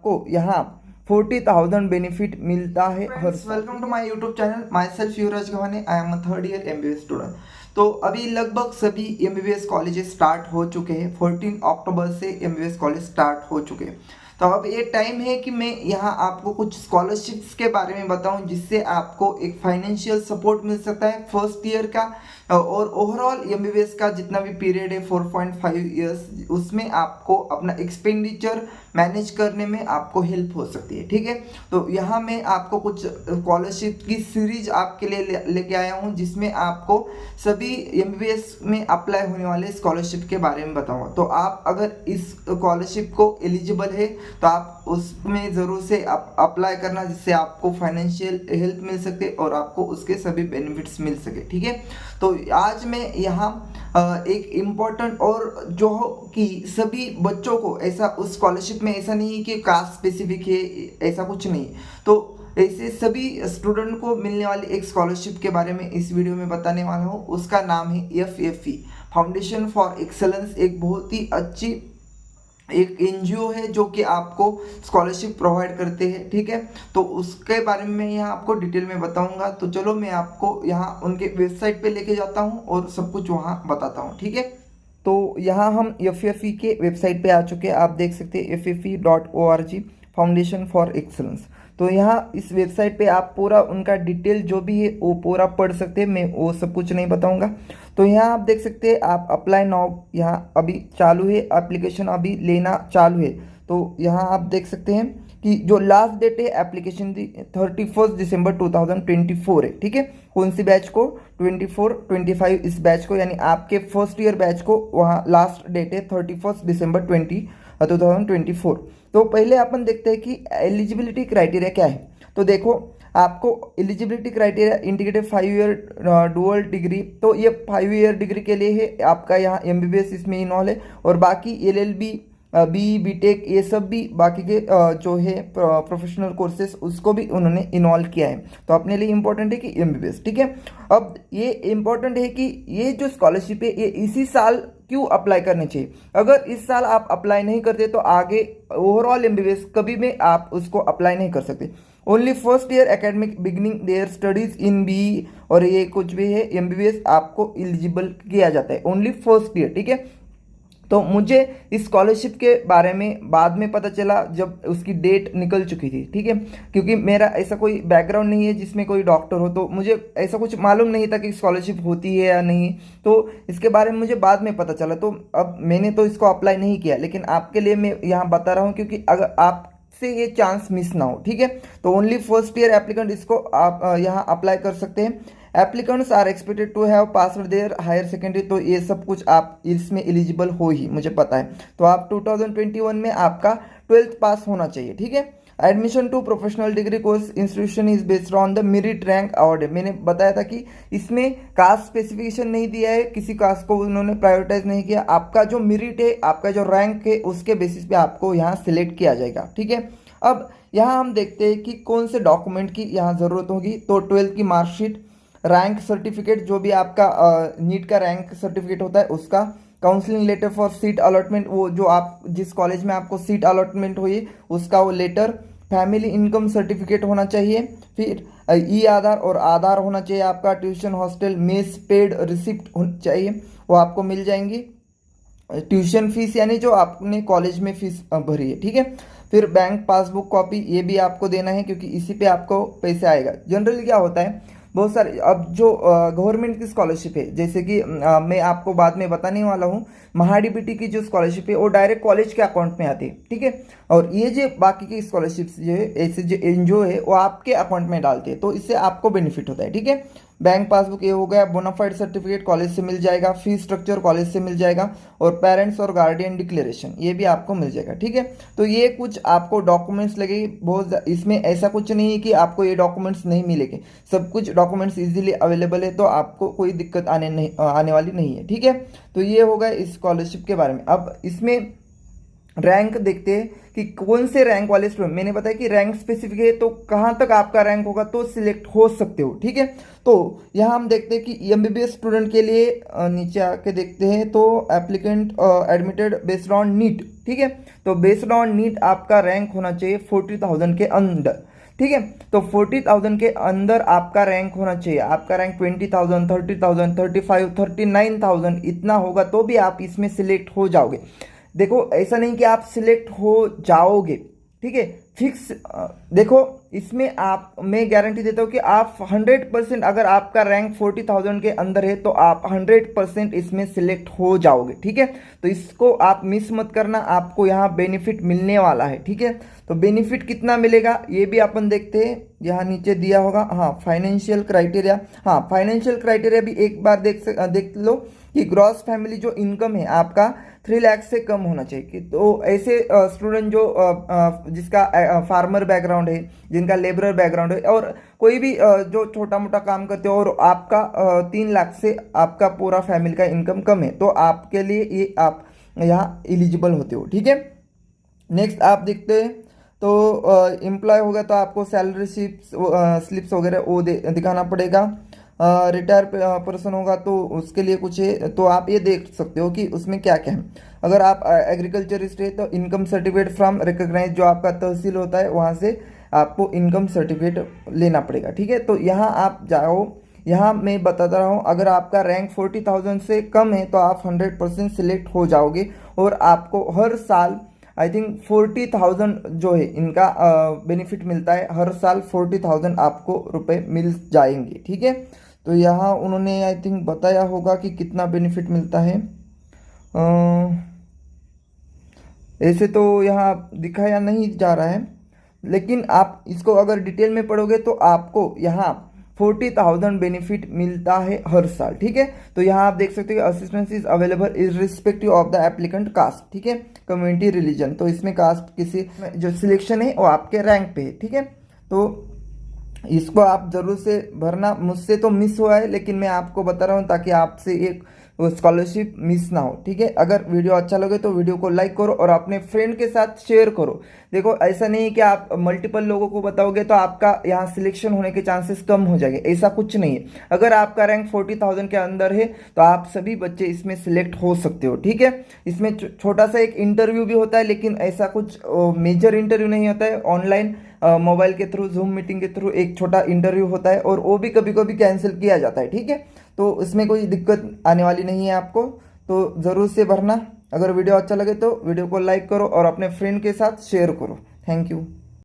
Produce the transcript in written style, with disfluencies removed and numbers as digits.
को यहाँ 40,000 बेनिफिट मिलता है हर साल। Welcome to my YouTube channel, myself Yuvraj Gavhane. I am a third year MBBS student. तो अभी लगभग सभी एमबीबीएस कॉलेजेस स्टार्ट हो चुके हैं। 14 अक्टूबर से एमबीबीएस कॉलेज स्टार्ट हो चुके हैं। तो अब ये टाइम है कि मैं यहाँ आपको कुछ स्कॉलरशिप्स के बारे में बताऊं, जिससे आपको एक फाइनेंशियल सपोर्ट मिल सकता है फर्स्ट ईयर का, और ओवरऑल एमबीबीएस का जितना भी पीरियड है 4.5 इयर्स, उसमें आपको अपना एक्सपेंडिचर मैनेज करने में आपको हेल्प हो सकती है। ठीक है, तो यहाँ मैं आपको कुछ स्कॉलरशिप की सीरीज आपके लिए लेके आया हूँ, जिसमें आपको सभी एमबीबीएस में अप्लाई होने वाले स्कॉलरशिप के बारे में बताऊंगा। तो आप अगर इस स्कॉलरशिप को एलिजिबल है तो आप उसमें ज़रूर से अप्लाई करना, जिससे आपको फाइनेंशियल हेल्प मिल सके और आपको उसके सभी बेनिफिट्स मिल सके। ठीक है, तो आज मैं यहाँ एक इम्पॉर्टेंट, और जो हो कि सभी बच्चों को ऐसा उस स्कॉलरशिप में ऐसा नहीं है कि कास्ट स्पेसिफिक है, ऐसा कुछ नहीं। तो ऐसे सभी स्टूडेंट को मिलने वाली एक स्कॉलरशिप के बारे में इस वीडियो में बताने वाला हूँ। उसका नाम है FFE, फाउंडेशन फॉर एक्सेलेंस। एक बहुत ही अच्छी एक एनजीओ है जो कि आपको स्कॉलरशिप प्रोवाइड करते हैं। ठीक है, तो उसके बारे में मैं यहाँ आपको डिटेल में बताऊंगा। तो चलो मैं आपको यहाँ उनके वेबसाइट पे लेके जाता हूँ और सब कुछ वहाँ बताता हूँ। ठीक है, तो यहाँ हम FFE के वेबसाइट पे आ चुके हैं। आप देख सकते हैं FFE.org, फाउंडेशन फॉर एक्सलेंस। तो यहाँ इस वेबसाइट पे आप पूरा उनका डिटेल जो भी है वो पूरा पढ़ सकते हैं। मैं वो सब कुछ नहीं बताऊंगा। तो यहाँ आप देख सकते हैं, आप अप्लाई नाउ यहाँ अभी चालू है, एप्लीकेशन अभी लेना चालू है। तो यहाँ आप देख सकते हैं कि जो लास्ट डेट है एप्लीकेशन की 31 दिसंबर 2024 है। ठीक है, कौन सी बैच को? 24 25 इस बैच को, यानी आपके फर्स्ट ईयर बैच को वहाँ लास्ट डेट है 31 दिसंबर 2024। तो पहले अपन देखते हैं कि एलिजिबिलिटी क्राइटेरिया क्या है। तो देखो, आपको eligibility criteria indicated 5 year dual degree. तो ये 5 ईयर डिग्री के लिए है, आपका यहाँ एमबीबीएस इसमें इन्वॉल्व है, और बाकी LLB, BTech, ये सब भी बाकी के जो है प्रोफेशनल कोर्सेज, उसको भी उन्होंने इन्वॉल्व किया है। तो अपने लिए इंपॉर्टेंट है कि एमबीबीएस। ठीक है, अब ये इंपॉर्टेंट है कि ये जो स्कॉलरशिप है ये इसी साल क्यों अप्लाई करनी चाहिए। अगर इस साल आप अप्लाई नहीं करते तो आगे ओवरऑल एमबीबीएस कभी भी आप उसको अप्लाई नहीं कर सकते। Only first year academic beginning their studies in BE और ये कुछ भी है एमबीबीएस आपको एलिजिबल किया जाता है ओनली फर्स्ट ईयर। ठीक है, तो मुझे इस स्कॉलरशिप के बारे में बाद में पता चला जब उसकी डेट निकल चुकी थी। ठीक है, क्योंकि मेरा ऐसा कोई बैकग्राउंड नहीं है जिसमें कोई डॉक्टर हो, तो मुझे ऐसा कुछ मालूम नहीं था कि स्कॉलरशिप होती है या नहीं। तो इसके बारे में मुझे बाद में पता चला। तो अब मैंने तो इसको अप्लाई नहीं किया, लेकिन आपके लिए मैं यहाँ बता रहा हूँ, क्योंकि अगर आप से ये चांस मिस ना हो। ठीक है, तो ओनली फर्स्ट ईयर एप्लीकेंट इसको आप यहाँ अप्लाई कर सकते हैं। Applicants are expected to have passed their higher secondary. तो ये सब कुछ आप इसमें एलिजिबल हो ही, मुझे पता है। तो आप 2021 में आपका 12th पास होना चाहिए। ठीक है, admission to professional degree course institution is based on the merit rank award. मैंने बताया था कि इसमें कास्ट स्पेसिफिकेशन नहीं दिया है, किसी कास्ट को उन्होंने प्रायोरिटाइज नहीं किया। आपका जो मेरिट है, आपका जो रैंक है, उसके बेसिस पे आपको यहाँ सिलेक्ट किया जाएगा। ठीक है, अब यहाँ हम देखते हैं कि कौन से डॉक्यूमेंट की यहाँ ज़रूरत होगी। तो 12th की मार्कशीट, रैंक सर्टिफिकेट, जो भी आपका नीट का रैंक सर्टिफिकेट होता है उसका, counselling letter for seat allotment, वो जो आप जिस कॉलेज में आपको सीट अलॉटमेंट हुई उसका वो लेटर, फैमिली इनकम सर्टिफिकेट होना चाहिए, फिर ई आधार और आधार होना चाहिए आपका, tuition hostel mess paid receipt होनी चाहिए, वो आपको मिल जाएंगी, ट्यूशन फीस यानी जो आपने कॉलेज में फीस भरी है। ठीक है, फिर बैंक पासबुक कॉपी, ये भी आपको देना है, क्योंकि इसी पे आपको पैसे आएगा। जनरली क्या होता है, बहुत सारे अब जो गवर्नमेंट की स्कॉलरशिप है, जैसे कि मैं आपको बाद में बताने वाला हूँ, महाडीबीटी की जो स्कॉलरशिप है वो डायरेक्ट कॉलेज के अकाउंट में आती है। ठीक है, और ये जो बाकी की स्कॉलरशिप्स जो है, ऐसे जो एनजीओ है, वो आपके अकाउंट में डालते हैं, तो इससे आपको बेनिफिट होता है। ठीक है, बैंक पासबुक ये हो गया, बोनाफाइड सर्टिफिकेट कॉलेज से मिल जाएगा, फीस स्ट्रक्चर कॉलेज से मिल जाएगा, और पेरेंट्स और गार्डियन डिक्लेरेशन ये भी आपको मिल जाएगा। ठीक है, तो ये कुछ आपको डॉक्यूमेंट्स लगेगी बहुत। इसमें ऐसा कुछ नहीं है कि आपको ये डॉक्यूमेंट्स नहीं मिलेंगे, सब कुछ डॉक्यूमेंट्स इजीली अवेलेबल है, तो आपको कोई दिक्कत आने वाली नहीं है। ठीक है, तो ये होगा इस स्कॉलरशिप के बारे में। अब इसमें रैंक देखते हैं कि कौन से रैंक वाले स्टूडेंट, मैंने बताया कि रैंक स्पेसिफिक है तो कहाँ तक आपका रैंक होगा तो सिलेक्ट हो सकते हो, ठीक है। तो यहाँ हम देखते हैं कि एमबीबीएस स्टूडेंट के लिए नीचे आके देखते हैं तो applicant admitted based on NEET, ठीक है। तो बेस्ड ऑन नीट आपका रैंक होना चाहिए 40,000 के अंदर, ठीक है। तो 40,000 के अंदर आपका रैंक होना चाहिए। आपका रैंक 20,000, 30,000, 35, 39,000 इतना होगा तो भी आप इसमें सिलेक्ट हो जाओगे। देखो ऐसा नहीं कि आप सिलेक्ट हो जाओगे, ठीक है, फिक्स। देखो इसमें आप, मैं गारंटी देता हूँ कि आप 100%, अगर आपका रैंक 40,000 के अंदर है तो आप 100% इसमें सिलेक्ट हो जाओगे, ठीक है। तो इसको आप मिस मत करना, आपको यहाँ बेनिफिट मिलने वाला है, ठीक है। तो बेनिफिट कितना मिलेगा ये भी अपन देखते हैं, यहाँ नीचे दिया होगा। हाँ, फाइनेंशियल क्राइटेरिया, हाँ फाइनेंशियल क्राइटेरिया भी एक बार देख लो कि ग्रॉस फैमिली जो इनकम है आपका 3 लाख से कम होना चाहिए। तो ऐसे स्टूडेंट जो जिसका फार्मर बैकग्राउंड है, जिनका लेबरर बैकग्राउंड है, और कोई भी जो छोटा मोटा काम करते हो और आपका 3 लाख से आपका पूरा फैमिली का इनकम कम है तो आपके लिए ये आप यहाँ एलिजिबल होते हो, ठीक है। नेक्स्ट आप देखते हैं तो एम्प्लॉय होगा तो आपको सैलरी स्लिप्स वगैरह वो दिखाना पड़ेगा। रिटायर पर्सन होगा तो उसके लिए कुछ है, तो आप ये देख सकते हो कि उसमें क्या क्या है। अगर आप एग्रीकल्चरिस्ट है तो इनकम सर्टिफिकेट फ्रॉम रिकॉग्नाइज, जो आपका तहसील होता है वहाँ से आपको इनकम सर्टिफिकेट लेना पड़ेगा, ठीक है। तो यहाँ आप जाओ, यहाँ मैं बताता रहा हूँ, अगर आपका रैंक 40,000 से कम है तो आप 100% सिलेक्ट हो जाओगे और आपको हर साल आई थिंक 40,000 जो है इनका बेनिफिट मिलता है। हर साल 40,000 आपको रुपए मिल जाएंगे, ठीक है। तो यहाँ उन्होंने आई थिंक बताया होगा कि कितना बेनिफिट मिलता है। ऐसे तो यहाँ दिखाया नहीं जा रहा है, लेकिन आप इसको अगर डिटेल में पढ़ोगे तो आपको यहाँ 40,000 बेनिफिट मिलता है हर साल, ठीक है। तो यहाँ आप देख सकते हो assistance is available irrespective of the applicant caste, ठीक है, कम्युनिटी, रिलीजन। तो इसमें कास्ट किसी जो सिलेक्शन है वो आपके रैंक पे है, ठीक है। तो इसको आप जरूर से भरना। मुझसे तो मिस हुआ है लेकिन मैं आपको बता रहा हूँ ताकि आपसे एक स्कॉलरशिप मिस ना हो, ठीक है। अगर वीडियो अच्छा लगे तो वीडियो को लाइक करो और अपने फ्रेंड के साथ शेयर करो। देखो ऐसा नहीं है कि आप मल्टीपल लोगों को बताओगे तो आपका यहाँ सिलेक्शन होने के चांसेस कम हो जाएंगे, ऐसा कुछ नहीं है। अगर आपका रैंक 40,000 के अंदर है तो आप सभी बच्चे इसमें सिलेक्ट हो सकते हो, ठीक है। इसमें छोटा सा एक इंटरव्यू भी होता है, लेकिन ऐसा कुछ मेजर इंटरव्यू नहीं होता है। ऑनलाइन मोबाइल के थ्रू, जूम मीटिंग के थ्रू एक छोटा इंटरव्यू होता है और वो भी कभी कभी कैंसिल किया जाता है, ठीक है। तो इसमें कोई दिक्कत आने वाली नहीं है आपको, तो ज़रूर से भरना। अगर वीडियो अच्छा लगे तो वीडियो को लाइक करो और अपने फ्रेंड के साथ शेयर करो। Thank you.